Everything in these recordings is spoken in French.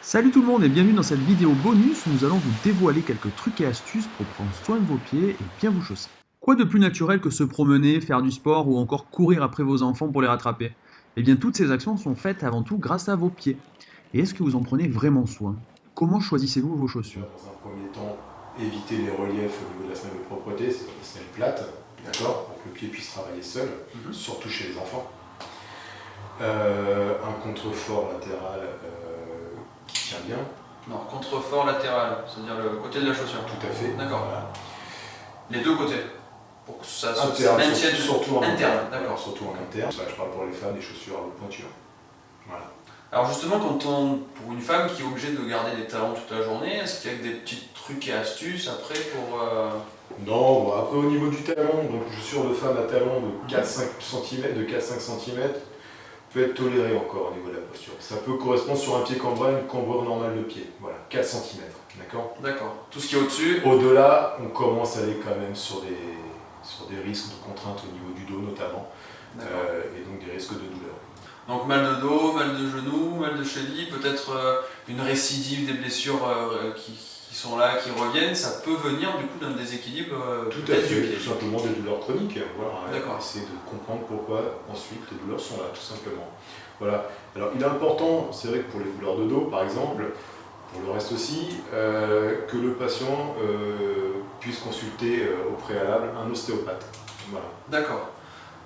Salut tout le monde et bienvenue dans cette vidéo bonus où nous allons vous dévoiler quelques trucs et astuces pour prendre soin de vos pieds et bien vous chausser. Quoi de plus naturel que se promener, faire du sport ou encore courir après vos enfants pour les rattraper? Eh bien toutes ces actions sont faites avant tout grâce à vos pieds. Et est-ce que vous en prenez vraiment soin? Comment choisissez-vous vos chaussures? Dans un premier temps, éviter les reliefs au niveau de la semelle de propreté, c'est des semelles plates, d'accord, pour que le pied puisse travailler seul, surtout chez les enfants. Un contrefort latéral qui tient bien. Non, contrefort latéral, c'est-à-dire le côté de la chaussure. Tout à fait. D'accord. Voilà. Les deux côtés. Pour que ça se Interne, maintienne surtout en interne. D'accord. Surtout en interne. Je parle pour les femmes des chaussures à haute pointure. Voilà. Alors justement, pour une femme qui est obligée de garder des talons toute la journée, est-ce qu'il y a des petits trucs et astuces après pour... Non, bon, après au niveau du talon, donc chaussure de femme à talon de 4-5 cm, de 4-5 cm, peut être toléré encore au niveau de la posture. Ça peut correspondre sur un pied cambré à une cambrure normale de pied. Voilà, 4 cm, d'accord. D'accord. Tout ce qui est au-dessus. Au-delà, on commence à aller quand même sur des risques de contraintes au niveau du dos notamment, et donc des risques de douleur. Donc mal de dos, mal de genou, mal de cheville, peut-être une récidive des blessures qui sont là, qui reviennent, ça peut venir du coup d'un déséquilibre tout à fait, tout simplement des douleurs chroniques. Voilà, d'accord. Essayer de comprendre pourquoi ensuite les douleurs sont là, tout simplement. Voilà. Alors il est important, c'est vrai que pour les douleurs de dos par exemple, pour le reste aussi, que le patient puisse consulter au préalable un ostéopathe. Voilà. D'accord.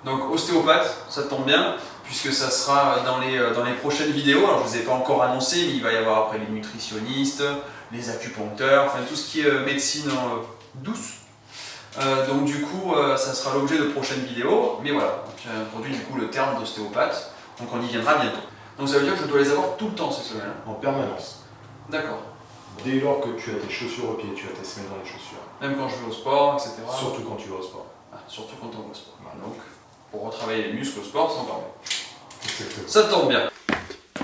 Donc ostéopathe, ça tombe bien, puisque ça sera dans les prochaines vidéos. Alors je ne vous ai pas encore annoncé, mais il va y avoir après les nutritionnistes, les acupuncteurs, enfin tout ce qui est médecine douce. Donc du coup, ça sera l'objet de prochaines vidéos. Mais voilà, j'ai introduit du coup le terme d'ostéopathe, donc on y viendra bientôt. Donc ça veut dire que je dois les avoir tout le temps ces semelles. En permanence. D'accord. Dès lors que tu as tes chaussures au pied, tu as tes semelles dans les chaussures. Même quand je vais au sport, etc. Surtout quand tu vas au sport. Ah, surtout quand on va au sport. Voilà. Donc pour retravailler les muscles au sport, c'est encore mieux. Exactement. Ça tombe bien.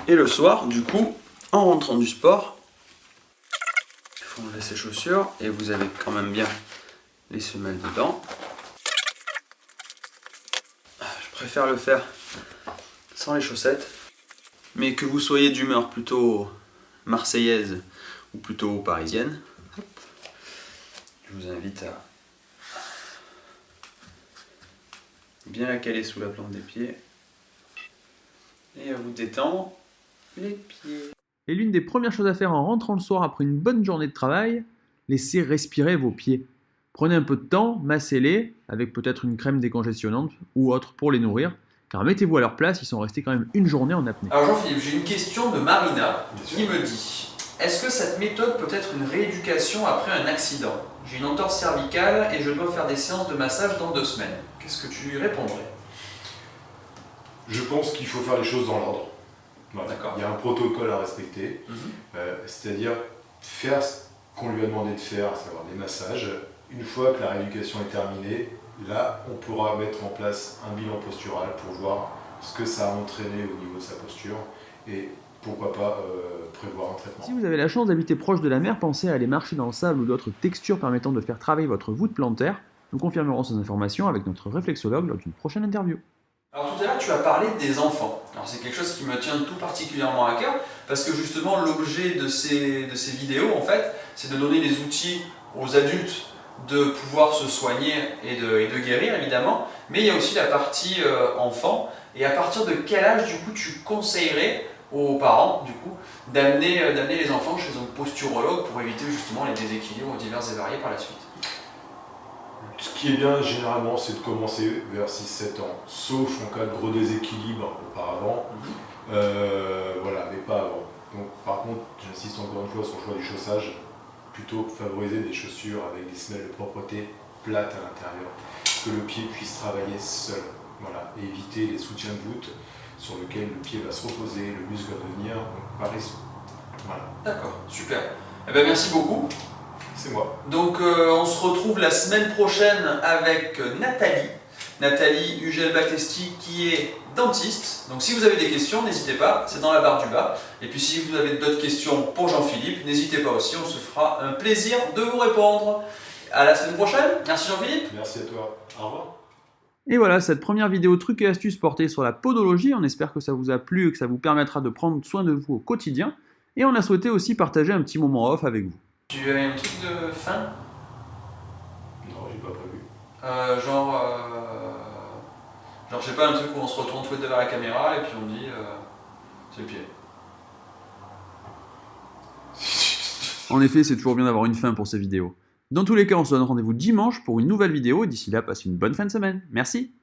Et le soir, du coup, en rentrant du sport, il faut enlever ses chaussures et vous avez quand même bien les semelles dedans. Je préfère le faire sans les chaussettes, mais que vous soyez d'humeur plutôt marseillaise ou plutôt parisienne, je vous invite à bien la caler sous la plante des pieds et à vous détendre les pieds. Et l'une des premières choses à faire en rentrant le soir après une bonne journée de travail, laissez respirer vos pieds. Prenez un peu de temps, massez-les avec peut-être une crème décongestionnante ou autre pour les nourrir, car mettez-vous à leur place, ils sont restés quand même une journée en apnée. Alors Jean-Philippe, j'ai une question de Marina qui me dit: est-ce que cette méthode peut être une rééducation après un accident? J'ai une entorse cervicale et je dois faire des séances de massage dans 2 semaines. Qu'est-ce que tu lui répondrais? Je pense qu'il faut faire les choses dans l'ordre. Voilà. D'accord. Il y a un protocole à respecter, c'est-à-dire faire ce qu'on lui a demandé de faire, à savoir des massages. Une fois que la rééducation est terminée, là, on pourra mettre en place un bilan postural pour voir ce que ça a entraîné au niveau de sa posture et pourquoi pas prévoir un traitement. Si vous avez la chance d'habiter proche de la mer, pensez à aller marcher dans le sable ou d'autres textures permettant de faire travailler votre voûte plantaire. Nous confirmerons ces informations avec notre réflexologue lors d'une prochaine interview. Alors tout à l'heure tu as parlé des enfants. Alors c'est quelque chose qui me tient tout particulièrement à cœur parce que justement l'objet de ces vidéos en fait, c'est de donner des outils aux adultes de pouvoir se soigner et de guérir évidemment, mais il y a aussi la partie enfant. Et à partir de quel âge du coup tu conseillerais aux parents du coup d'amener les enfants chez un posturologue pour éviter justement les déséquilibres divers et variés par la suite? Ce qui est bien généralement, c'est de commencer vers 6-7 ans, sauf en cas de gros déséquilibre auparavant, voilà, mais pas avant. Donc, par contre, j'insiste encore une fois sur le choix du chaussage, plutôt favoriser des chaussures avec des semelles de propreté plates à l'intérieur, que le pied puisse travailler seul, voilà, et éviter les soutiens de voûte sur lesquels le pied va se reposer, le muscle va devenir paresseux. Voilà. D'accord, super. Eh bien, merci beaucoup. C'est moi. Donc on se retrouve la semaine prochaine avec Nathalie Ugel-Batesti qui est dentiste. Donc si vous avez des questions, n'hésitez pas, c'est dans la barre du bas. Et puis si vous avez d'autres questions pour Jean-Philippe, n'hésitez pas aussi, on se fera un plaisir de vous répondre. À la semaine prochaine, merci Jean-Philippe. Merci à toi, au revoir. Et voilà, cette première vidéo trucs et astuces portée sur la podologie, on espère que ça vous a plu et que ça vous permettra de prendre soin de vous au quotidien. et on a souhaité aussi partager un petit moment off avec vous. Tu as un truc de fin? Non, j'ai pas prévu. Genre, je sais pas, un truc où on se retourne tous les deux vers la caméra et puis on dit c'est le pied. En effet, c'est toujours bien d'avoir une fin pour ces vidéos. Dans tous les cas, on se donne rendez-vous dimanche pour une nouvelle vidéo, et d'ici là, passez une bonne fin de semaine. Merci!